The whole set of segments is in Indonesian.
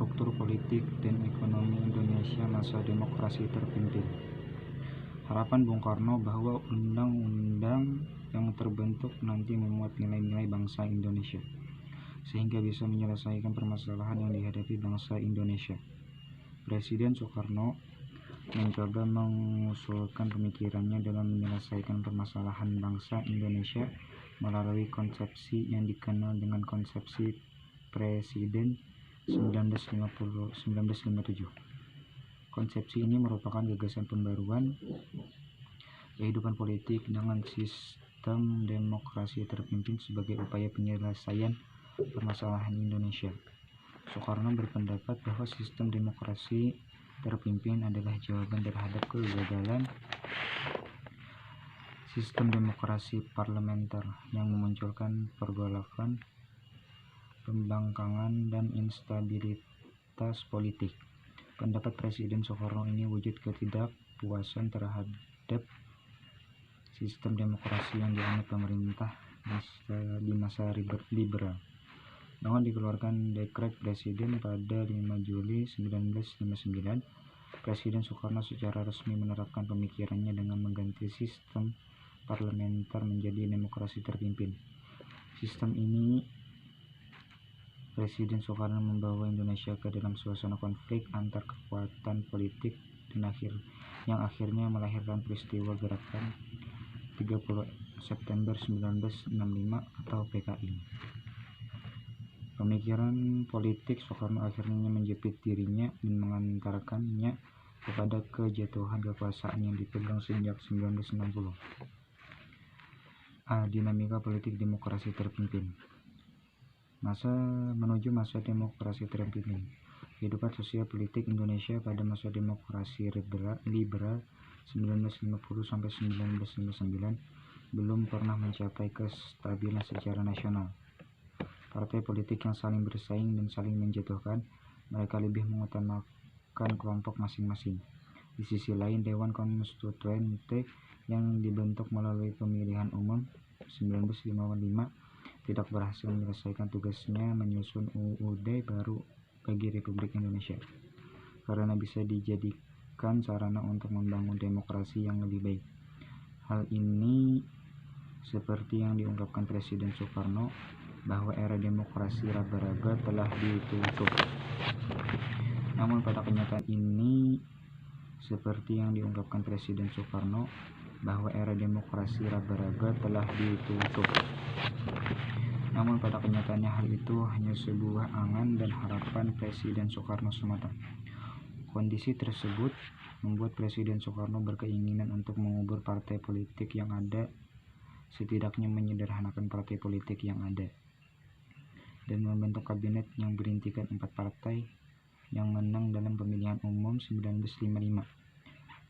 struktur politik dan ekonomi Indonesia masa demokrasi terpimpin. Harapan Bung Karno bahwa undang-undang yang terbentuk nanti memuat nilai-nilai bangsa Indonesia, sehingga bisa menyelesaikan permasalahan yang dihadapi bangsa Indonesia. Presiden Soekarno mencoba mengusulkan pemikirannya dalam menyelesaikan permasalahan bangsa Indonesia melalui konsepsi yang dikenal dengan konsepsi Presiden 1957. Konsepsi ini merupakan gagasan pembaruan kehidupan politik dengan sistem demokrasi terpimpin sebagai upaya penyelesaian permasalahan Indonesia. Soekarno berpendapat bahwa sistem demokrasi terpimpin adalah jawaban terhadap kegagalan sistem demokrasi parlementer yang memunculkan pergolakan, pembangkangan, dan instabilitas politik. Pendapat Presiden Soekarno ini wujud ketidakpuasan terhadap sistem demokrasi yang dianut pemerintah di masa liberal. Dengan dikeluarkan dekret Presiden pada 5 Juli 1959, Presiden Soekarno secara resmi menerapkan pemikirannya dengan mengganti sistem parlementer menjadi demokrasi terpimpin. Sistem ini Presiden Soekarno membawa Indonesia ke dalam suasana konflik antar kekuatan politik dan yang akhirnya melahirkan peristiwa Gerakan 30 September 1965 atau PKI. Pemikiran politik Soekarno akhirnya menjepit dirinya dan mengantarkannya kepada kejatuhan kekuasaan yang dipegang sejak 1960. Dinamika politik demokrasi terpimpin. Menuju masa demokrasi terpimpin. Kehidupan sosial politik Indonesia pada masa demokrasi liberal 1950 sampai 1959 belum pernah mencapai kestabilan secara nasional. Partai politik yang saling bersaing dan saling menjatuhkan, mereka lebih mengutamakan kelompok masing-masing. Di sisi lain, Dewan Konstituante yang dibentuk melalui pemilihan umum 1955 tidak berhasil menyelesaikan tugasnya menyusun UUD baru bagi Republik Indonesia, karena bisa dijadikan sarana untuk membangun demokrasi yang lebih baik. Hal ini seperti yang diungkapkan Presiden Soekarno bahwa era demokrasi raba-raba telah ditutup. Namun pada kenyataan hal itu hanya sebuah angan dan harapan Presiden Soekarno semata. Kondisi tersebut membuat Presiden Soekarno berkeinginan untuk mengubur partai politik yang ada, setidaknya menyederhanakan partai politik yang ada, dan membentuk kabinet yang berintikan 4 partai yang menang dalam pemilihan umum 1955.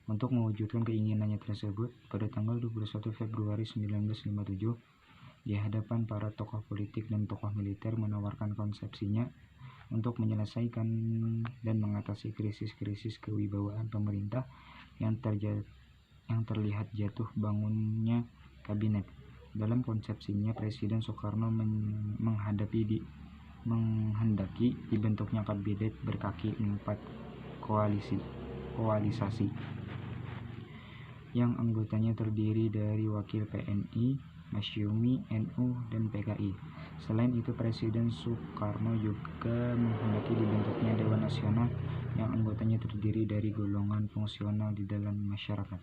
Untuk mewujudkan keinginannya tersebut, pada tanggal 21 Februari 1957, di hadapan para tokoh politik dan tokoh militer menawarkan konsepsinya untuk menyelesaikan dan mengatasi krisis-krisis kewibawaan pemerintah yang terlihat jatuh bangunnya kabinet. Dalam konsepsinya, Presiden Soekarno menghendaki dibentuknya kabinet berkaki 4 koalisasi yang anggotanya terdiri dari wakil PNI, Masyumi, NU, dan PKI. Selain itu, Presiden Soekarno juga menghendaki dibentuknya Dewan Nasional yang anggotanya terdiri dari golongan fungsional di dalam masyarakat.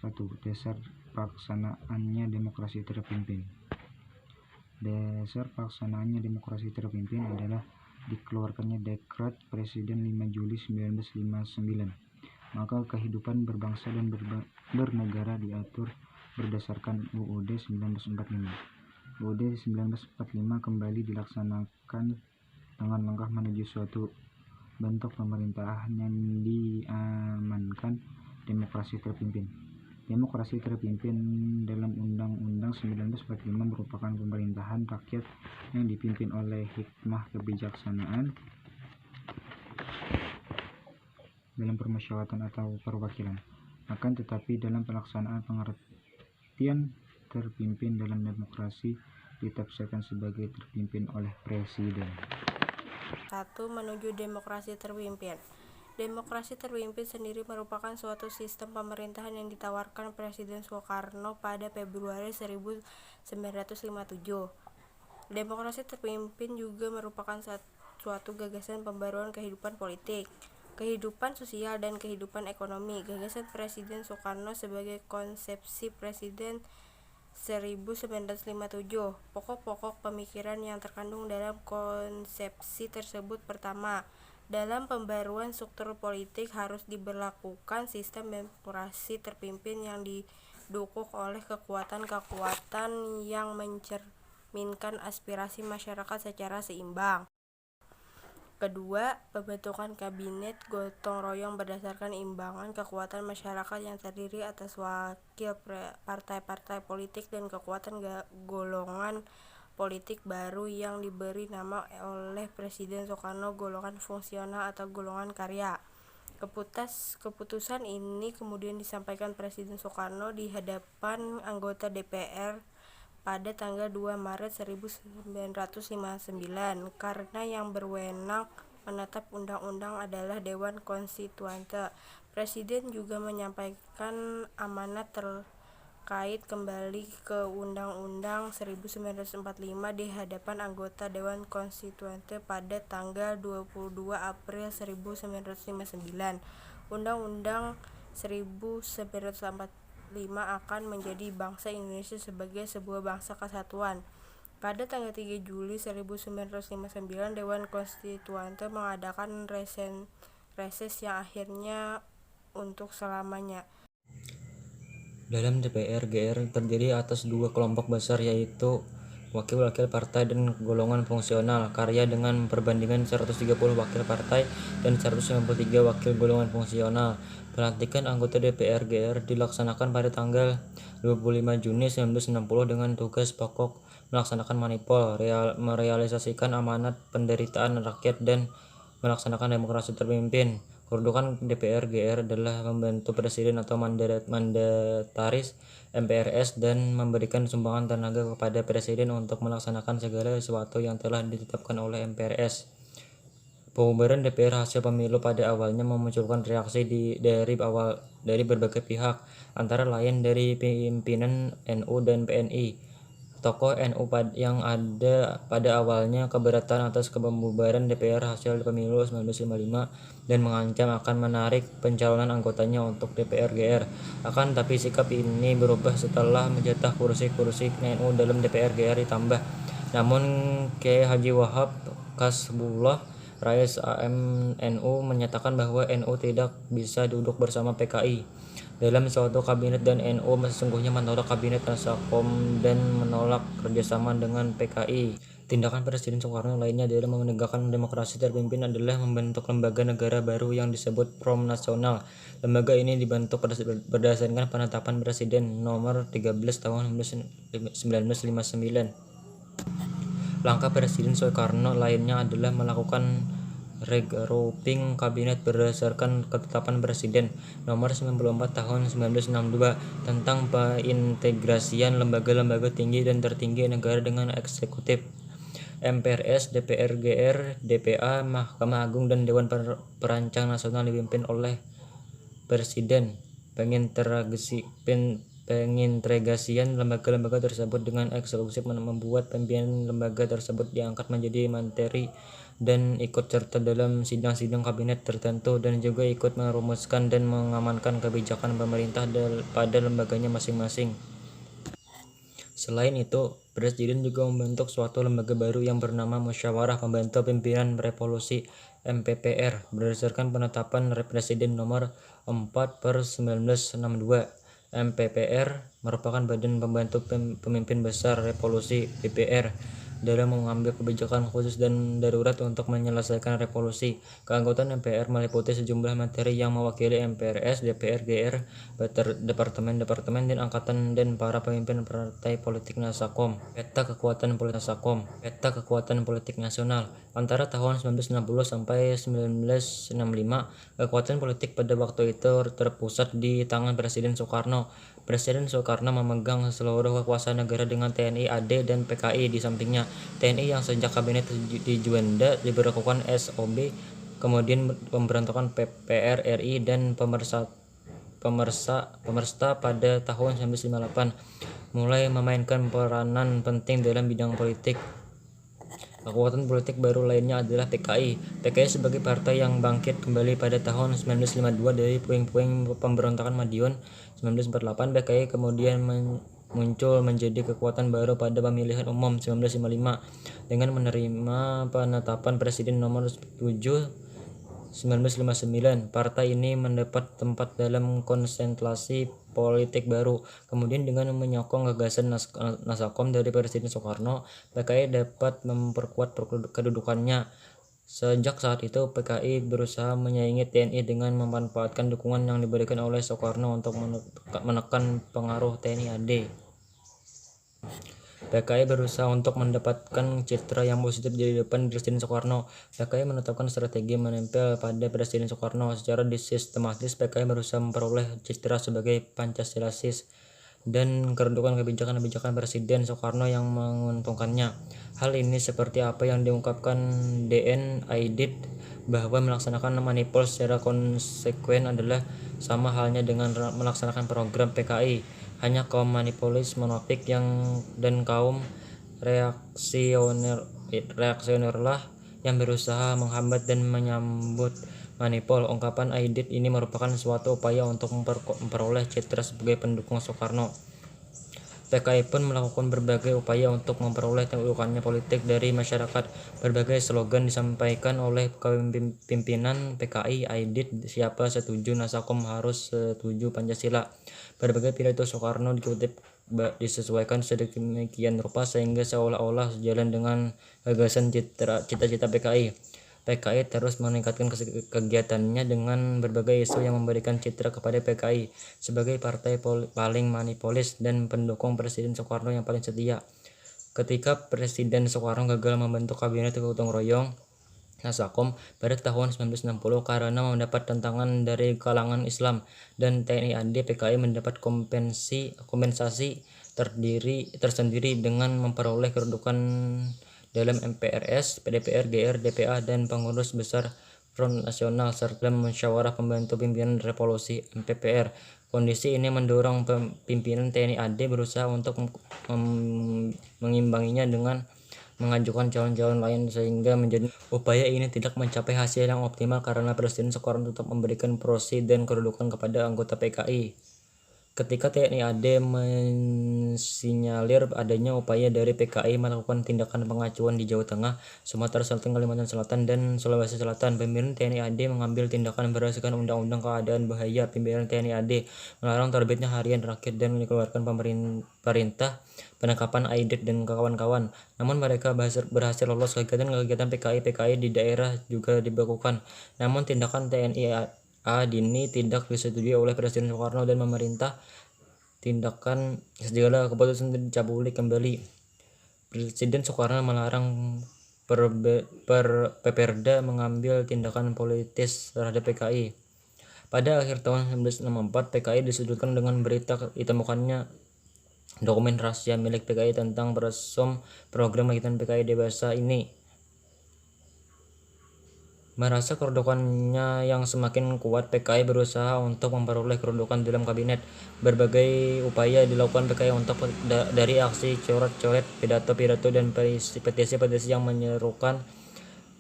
1. Dasar pelaksanaannya demokrasi terpimpin. Dasar pelaksanaannya demokrasi terpimpin adalah dikeluarkannya dekret Presiden 5 Juli 1959. Maka kehidupan berbangsa dan bernegara diatur berdasarkan UUD 1945. UUD 1945 kembali dilaksanakan dengan langkah menuju suatu bentuk pemerintahan yang diamankan demokrasi terpimpin. Demokrasi terpimpin dalam Undang-Undang 1945 merupakan pemerintahan rakyat yang dipimpin oleh hikmah kebijaksanaan dalam permusyawaratan atau perwakilan. Akan tetapi dalam pelaksanaan pengertian terpimpin dalam demokrasi ditafsirkan sebagai terpimpin oleh Presiden. 1. Menuju demokrasi terpimpin. Demokrasi terpimpin sendiri merupakan suatu sistem pemerintahan yang ditawarkan Presiden Soekarno pada Februari 1957. Demokrasi terpimpin juga merupakan suatu gagasan pembaruan kehidupan politik, kehidupan sosial, dan kehidupan ekonomi. Gagasan Presiden Soekarno sebagai konsepsi Presiden 1957. Pokok-pokok pemikiran yang terkandung dalam konsepsi tersebut: pertama, dalam pembaruan struktur politik harus diberlakukan sistem demokrasi terpimpin yang didukung oleh kekuatan-kekuatan yang mencerminkan aspirasi masyarakat secara seimbang. Kedua, pembentukan kabinet gotong royong berdasarkan imbangan kekuatan masyarakat yang terdiri atas wakil partai-partai politik dan kekuatan golongan politik baru yang diberi nama oleh Presiden Soekarno golongan fungsional atau golongan karya. Keputusan ini kemudian disampaikan Presiden Soekarno di hadapan anggota DPR pada tanggal 2 Maret 1959, karena yang berwenang menetap undang-undang adalah Dewan Konstituante. Presiden juga menyampaikan amanat terkait kembali ke Undang-Undang 1945 di hadapan anggota Dewan Konstituante pada tanggal 22 April 1959. Undang-Undang 1945 akan menjadi bangsa Indonesia sebagai sebuah bangsa kesatuan. Pada tanggal 3 Juli 1959, Dewan Konstituante mengadakan reses yang akhirnya untuk selamanya. Dalam DPR, GR terdiri atas dua kelompok besar, yaitu wakil-wakil partai dan golongan fungsional karya dengan perbandingan 130 wakil partai dan 193 wakil golongan fungsional. Pelantikan anggota DPR GR dilaksanakan pada tanggal 25 Juni 1960 dengan tugas pokok melaksanakan manipul, merealisasikan amanat penderitaan rakyat, dan melaksanakan demokrasi terpimpin. Kedudukan DPR GR adalah membantu presiden atau mandataris MPRS dan memberikan sumbangan tenaga kepada presiden untuk melaksanakan segala sesuatu yang telah ditetapkan oleh MPRS. Pembubaran DPR hasil pemilu pada awalnya memunculkan reaksi dari berbagai pihak, antara lain dari pimpinan NU dan PNI. Tokoh NU yang ada pada awalnya keberatan atas pembubaran DPR hasil pemilu 1955 dan mengancam akan menarik pencalonan anggotanya untuk DPR GR. Akan tapi sikap ini berubah setelah menjatah kursi-kursi NU dalam DPR GR ditambah. Namun Kiai Haji Wahab Kasbullah, Rais AM NU, menyatakan bahwa NU tidak bisa duduk bersama PKI dalam suatu kabinet dan NU sesungguhnya menolak kabinet Nasakom dan menolak kerjasama dengan PKI. Tindakan Presiden Soekarno lainnya dalam menegakkan demokrasi terpimpin adalah membentuk lembaga negara baru yang disebut Prom Nasional. Lembaga ini dibentuk berdasarkan penetapan Presiden nomor 13 tahun 1959. Langkah Presiden Soekarno lainnya adalah melakukan regrouping kabinet berdasarkan ketetapan Presiden nomor 94 tahun 1962 tentang pengintegrasian lembaga-lembaga tinggi dan tertinggi negara dengan eksekutif, MPRS, DPR GR, DPA, Mahkamah Agung, dan Dewan Perancang Nasional dipimpin oleh Presiden. Pengintegrasian lembaga-lembaga tersebut dengan eksekutif membuat pimpinan lembaga tersebut diangkat menjadi menteri dan ikut serta dalam sidang-sidang kabinet tertentu, dan juga ikut merumuskan dan mengamankan kebijakan pemerintah pada lembaganya masing-masing. Selain itu, Presiden juga membentuk suatu lembaga baru yang bernama Musyawarah Pembantu Pimpinan Revolusi MPPR berdasarkan penetapan Presiden nomor 4/1962. MPPR merupakan badan pembantu pemimpin besar revolusi DPR dalam mengambil kebijakan khusus dan darurat untuk menyelesaikan revolusi. Keanggotaan MPR meliputi sejumlah menteri yang mewakili MPRS, DPR, GR, departemen-departemen dan angkatan, dan para pemimpin partai politik Nasakom. Peta kekuatan politik nasional. Antara tahun 1960 sampai 1965, kekuatan politik pada waktu itu terpusat di tangan Presiden Soekarno. Presiden Soekarno memegang seluruh kekuasaan negara dengan TNI, AD, dan PKI di sampingnya. TNI yang sejak kabinet di Juanda diberlakukan SOB, kemudian pemberontakan PPR RI dan Pemersta pada tahun 1958 mulai memainkan peranan penting dalam bidang politik. Kekuatan politik baru lainnya adalah PKI. PKI sebagai partai yang bangkit kembali pada tahun 1952 dari puing-puing pemberontakan Madiun 1948. PKI kemudian muncul menjadi kekuatan baru pada pemilihan umum 1955 dengan menerima penetapan Presiden nomor 7 1959. Partai ini mendapat tempat dalam konstelasi politik baru. Kemudian dengan menyokong gagasan Nasakom dari Presiden Soekarno, PKI dapat memperkuat kedudukannya. Sejak saat itu, PKI berusaha menyaingi TNI dengan memanfaatkan dukungan yang diberikan oleh Soekarno untuk menekan pengaruh TNI AD. PKI berusaha untuk mendapatkan citra yang positif di depan Presiden Soekarno. PKI menetapkan strategi menempel pada Presiden Soekarno. Secara sistematis, PKI berusaha memperoleh citra sebagai Pancasilasis dan kedudukan kebijakan-kebijakan Presiden Soekarno yang menguntungkannya. Hal ini seperti apa yang diungkapkan DN Aidit, bahwa melaksanakan manipul secara konsekuen adalah sama halnya dengan melaksanakan program PKI. Hanya kaum manipulis monopik dan kaum reaksionerlah yang berusaha menghambat dan menyambut manipul. Ungkapan Aidit ini merupakan suatu upaya untuk memperoleh citra sebagai pendukung Soekarno. PKI pun melakukan berbagai upaya untuk memperoleh dukungan politik dari masyarakat. Berbagai slogan disampaikan oleh pimpinan PKI Aidit, siapa setuju Nasakom harus setuju Pancasila. Berbagai pidato Soekarno dikutip disesuaikan sedemikian rupa sehingga seolah-olah sejalan dengan gagasan cita-cita PKI. PKI terus meningkatkan kegiatannya dengan berbagai isu yang memberikan citra kepada PKI sebagai partai paling manipulis dan pendukung Presiden Soekarno yang paling setia. Ketika Presiden Soekarno gagal membentuk kabinet gotong royong Nasakom pada tahun 1960 karena mendapat tantangan dari kalangan Islam dan TNI AD, PKI mendapat kompensasi tersendiri dengan memperoleh kedudukan dalam MPRS, DPR, GR, DPA, dan pengurus besar Front Nasional serta musyawarah pembantu pimpinan revolusi MPPR. Kondisi ini mendorong pimpinan TNI AD berusaha untuk mengimbanginya dengan mengajukan calon-calon lain sehingga menjadi upaya ini tidak mencapai hasil yang optimal karena Presiden Soekarno tetap memberikan porsi dan kedudukan kepada anggota PKI. Ketika TNI AD mensinyalir adanya upaya dari PKI melakukan tindakan pengacuan di Jawa Tengah, Sumatera Selatan, Kalimantan Selatan, dan Sulawesi Selatan, pimpinan TNI AD mengambil tindakan berdasarkan Undang-Undang Keadaan Bahaya. Pimpinan TNI AD melarang terbitnya harian rakyat dan dikeluarkan perintah penangkapan Aidit dan kawan-kawan. Namun mereka berhasil lolos. Kegiatan PKI di daerah juga dibekukan. Namun tindakan TNI dini tidak disetujui oleh Presiden Soekarno dan pemerintah. Tindakan segala keputusan dicabuli kembali. Presiden Soekarno melarang Perperda mengambil tindakan politis terhadap PKI. Pada akhir tahun 1964, PKI disudutkan dengan berita ditemukannya dokumen rahasia milik PKI tentang program kegiatan PKI dewasa ini. Merasa kedudukannya yang semakin kuat, PKI berusaha untuk memperoleh kedudukan dalam kabinet. Berbagai upaya dilakukan PKI untuk dari aksi coret-coret pidato-pidato dan petisi-petisi yang menyerukan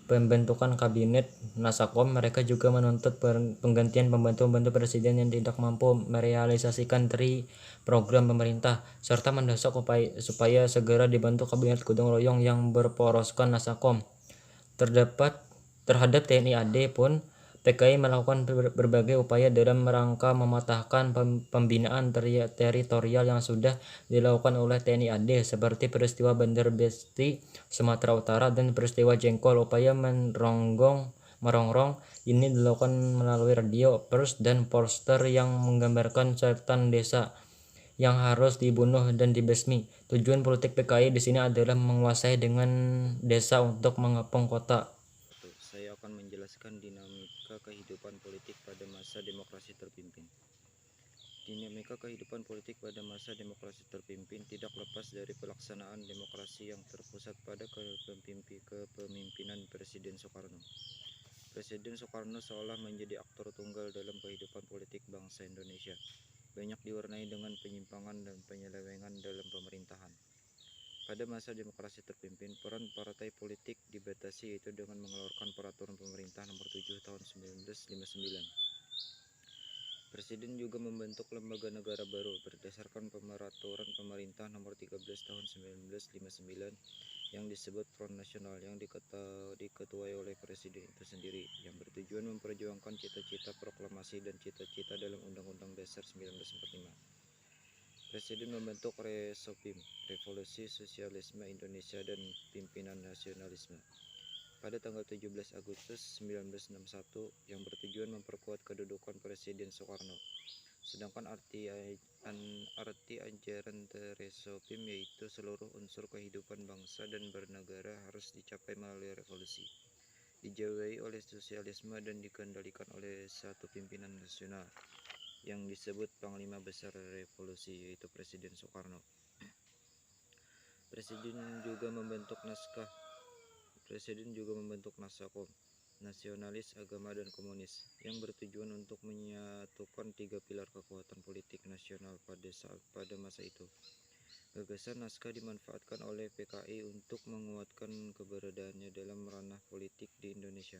pembentukan kabinet Nasakom. Mereka juga menuntut penggantian pembantu-pembantu presiden yang tidak mampu merealisasikan program pemerintah, serta mendesak supaya segera dibentuk kabinet gotong royong yang berporoskan Nasakom. Terhadap TNI AD pun, PKI melakukan berbagai upaya dalam rangka mematahkan pembinaan teritorial yang sudah dilakukan oleh TNI AD, seperti peristiwa Bandar Besti, Sumatera Utara, dan peristiwa Jengkol. Upaya merongrong ini dilakukan melalui radio, pers, dan poster yang menggambarkan setan desa yang harus dibunuh dan dibasmi. Tujuan politik PKI di sini adalah menguasai dengan desa untuk mengepung kota. Saya akan menjelaskan dinamika kehidupan politik pada masa demokrasi terpimpin. Dinamika kehidupan politik pada masa demokrasi terpimpin tidak lepas dari pelaksanaan demokrasi yang terpusat pada kepemimpinan Presiden Soekarno. Presiden Soekarno seolah menjadi aktor tunggal dalam kehidupan politik bangsa Indonesia. Banyak diwarnai dengan penyimpangan dan penyelewengan dalam pemerintahan. Pada masa demokrasi terpimpin, peran partai politik dibatasi yaitu dengan mengeluarkan Peraturan Pemerintah Nomor 7 Tahun 1959. Presiden juga membentuk lembaga negara baru berdasarkan Peraturan Pemerintah Nomor 13 Tahun 1959 yang disebut Front Nasional yang diketuai oleh Presiden itu sendiri, yang bertujuan memperjuangkan cita-cita proklamasi dan cita-cita dalam Undang-Undang Dasar 1945. Presiden membentuk Resopim, Revolusi Sosialisme Indonesia dan Pimpinan Nasionalisme, pada tanggal 17 Agustus 1961 yang bertujuan memperkuat kedudukan Presiden Soekarno. Sedangkan arti ajaran Resopim yaitu seluruh unsur kehidupan bangsa dan bernegara harus dicapai melalui revolusi, dijauhi oleh sosialisme dan dikendalikan oleh satu pimpinan nasional yang disebut Panglima Besar Revolusi yaitu Presiden Soekarno. Presiden juga membentuk Nasakom, nasionalis, agama, dan komunis, yang bertujuan untuk menyatukan tiga pilar kekuatan politik nasional pada masa itu. Gagasan naskah dimanfaatkan oleh PKI untuk menguatkan keberadaannya dalam ranah politik di Indonesia.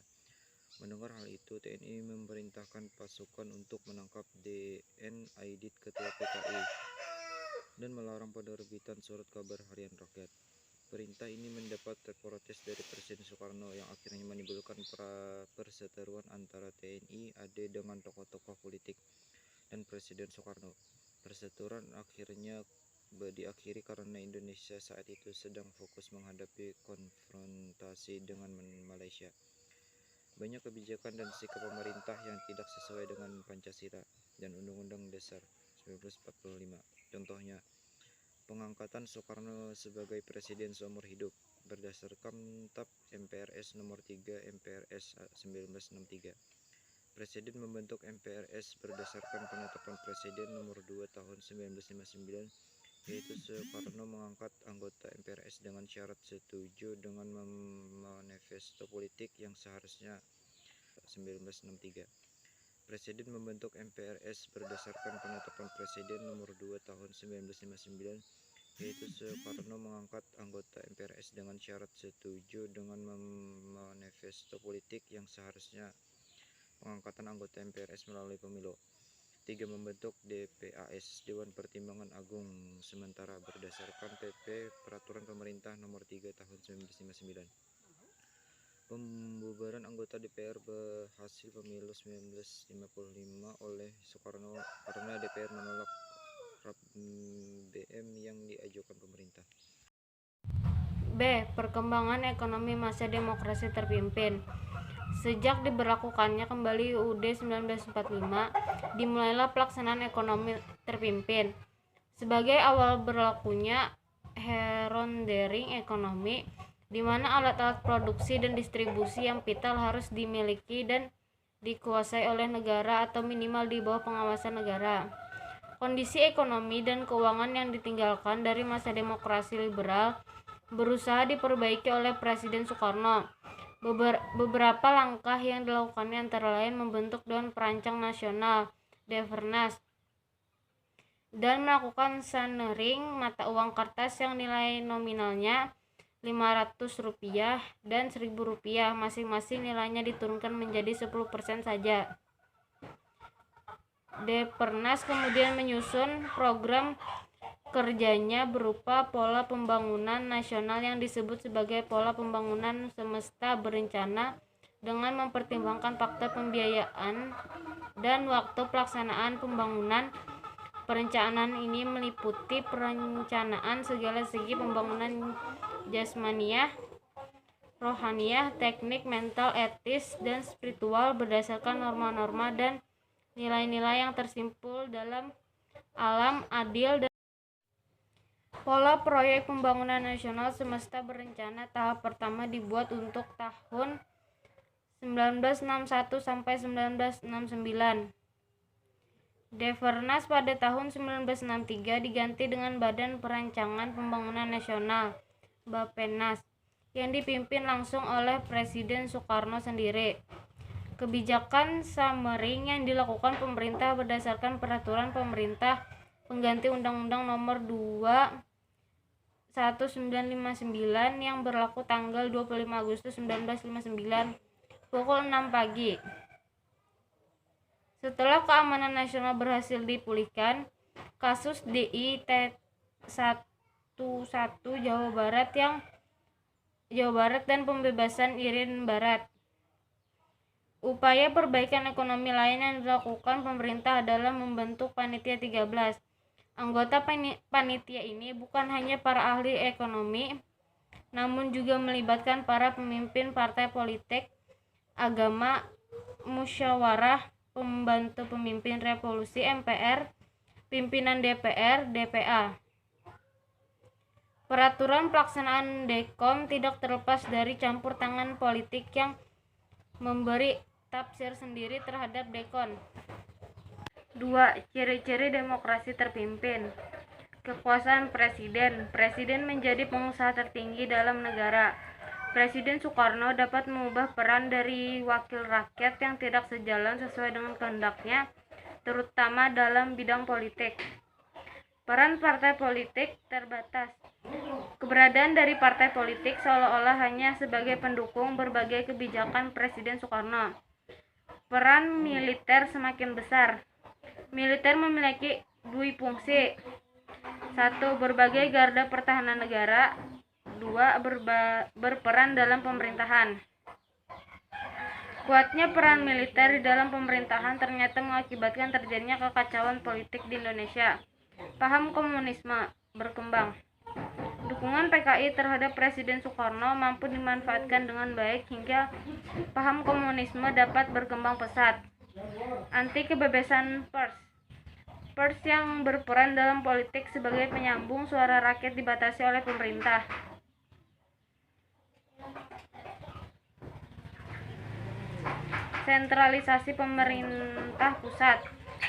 Mendengar hal itu, TNI memerintahkan pasukan untuk menangkap D.N. Aidit, ketua PKI, dan melarang penerbitan surat kabar harian rakyat. Perintah ini mendapat protes dari Presiden Soekarno yang akhirnya menimbulkan perseteruan antara TNI AD dengan tokoh-tokoh politik dan Presiden Soekarno. Perseteruan akhirnya diakhiri karena Indonesia saat itu sedang fokus menghadapi konfrontasi dengan Malaysia. Banyak kebijakan dan sikap pemerintah yang tidak sesuai dengan Pancasila dan Undang-Undang Dasar 1945. Contohnya, pengangkatan Soekarno sebagai presiden seumur hidup berdasarkan TAP MPRS nomor 3 MPRS 1963. Presiden membentuk MPRS berdasarkan penetapan Presiden nomor 2 tahun 1959, yaitu Soekarno mengangkat anggota MPRS dengan syarat setuju dengan manifesto politik yang seharusnya 1963. Presiden membentuk MPRS berdasarkan penetapan Presiden nomor 2 tahun 1959, yaitu Soekarno mengangkat anggota MPRS dengan syarat setuju dengan manifesto politik yang seharusnya pengangkatan anggota MPRS melalui pemilu. 3. Membentuk DPAS, Dewan Pertimbangan Agung Sementara berdasarkan PP Peraturan Pemerintah Nomor 3 Tahun 1959. Pembubaran anggota DPR hasil pemilu 1955 oleh Soekarno karena DPR menolak RAP BM yang diajukan pemerintah. B. Perkembangan ekonomi masa demokrasi terpimpin. Sejak diberlakukannya kembali UUD 1945, dimulailah pelaksanaan ekonomi terpimpin. Sebagai awal berlakunya herondering ekonomi, di mana alat-alat produksi dan distribusi yang vital harus dimiliki dan dikuasai oleh negara atau minimal di bawah pengawasan negara. Kondisi ekonomi dan keuangan yang ditinggalkan dari masa demokrasi liberal berusaha diperbaiki oleh Presiden Soekarno. Beberapa langkah yang dilakukannya antara lain membentuk Dewan Perancang Nasional (Depernas) dan melakukan sanering mata uang kertas yang nilai nominalnya Rp500 dan Rp1.000, masing-masing nilainya diturunkan menjadi 10% saja. Depernas kemudian menyusun program kerjanya berupa pola pembangunan nasional yang disebut sebagai pola pembangunan semesta berencana dengan mempertimbangkan faktor pembiayaan dan waktu pelaksanaan pembangunan. Perencanaan ini meliputi perencanaan segala segi pembangunan jasmaniah, rohaniah, teknik, mental, etis, dan spiritual berdasarkan norma-norma dan nilai-nilai yang tersimpul dalam alam adil dan pola proyek pembangunan nasional semesta berencana tahap pertama dibuat untuk tahun 1961 sampai 1969. Devernas pada tahun 1963 diganti dengan Badan Perancangan Pembangunan Nasional (Bappenas) yang dipimpin langsung oleh Presiden Soekarno sendiri. Kebijakan summering yang dilakukan pemerintah berdasarkan peraturan pemerintah pengganti Undang-Undang Nomor 2 1959 yang berlaku tanggal 25 Agustus 1959 pukul 6 pagi. Setelah keamanan nasional berhasil dipulihkan, kasus DI T11 Jawa Barat dan pembebasan Irian Barat. Upaya perbaikan ekonomi lain yang dilakukan pemerintah adalah membentuk Panitia 13. Anggota panitia ini bukan hanya para ahli ekonomi, namun juga melibatkan para pemimpin partai politik, agama, musyawarah, pembantu pemimpin revolusi MPR, pimpinan DPR, DPA. Peraturan pelaksanaan Dekon tidak terlepas dari campur tangan politik yang memberi tafsir sendiri terhadap Dekon. 2. Ciri-ciri demokrasi terpimpin. Kekuasaan presiden. Presiden menjadi pengusaha tertinggi dalam negara. Presiden Soekarno dapat mengubah peran dari wakil rakyat yang tidak sejalan sesuai dengan kehendaknya, terutama dalam bidang politik. Peran partai politik terbatas. Keberadaan dari partai politik seolah-olah hanya sebagai pendukung berbagai kebijakan Presiden Soekarno. Peran militer semakin besar. Militer memiliki dua fungsi. 1. Berbagai garda pertahanan negara. 2. Berperan dalam pemerintahan. Kuatnya peran militer di dalam pemerintahan ternyata mengakibatkan terjadinya kekacauan politik di Indonesia. Paham komunisme berkembang. Dukungan PKI terhadap Presiden Soekarno mampu dimanfaatkan dengan baik hingga paham komunisme dapat berkembang pesat. Anti kebebasan pers. Pers yang berperan dalam politik sebagai penyambung suara rakyat dibatasi oleh pemerintah. Sentralisasi pemerintah pusat.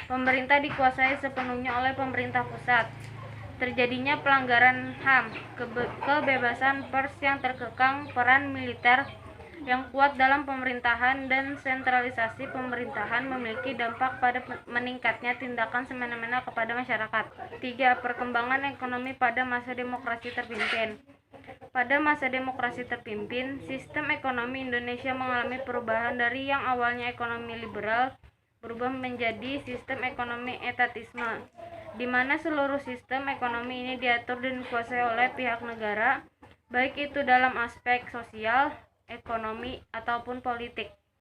Pemerintah dikuasai sepenuhnya oleh pemerintah pusat. Terjadinya pelanggaran HAM, kebebasan pers yang terkekang, peran militer yang kuat dalam pemerintahan, dan sentralisasi pemerintahan memiliki dampak pada meningkatnya tindakan semena-mena kepada masyarakat. 3. Perkembangan ekonomi pada masa demokrasi terpimpin. Pada masa demokrasi terpimpin, sistem ekonomi Indonesia mengalami perubahan dari yang awalnya ekonomi liberal berubah menjadi sistem ekonomi etatisme, di mana seluruh sistem ekonomi ini diatur dan dikuasai oleh pihak negara, baik itu dalam aspek sosial, ekonomi, ataupun politik.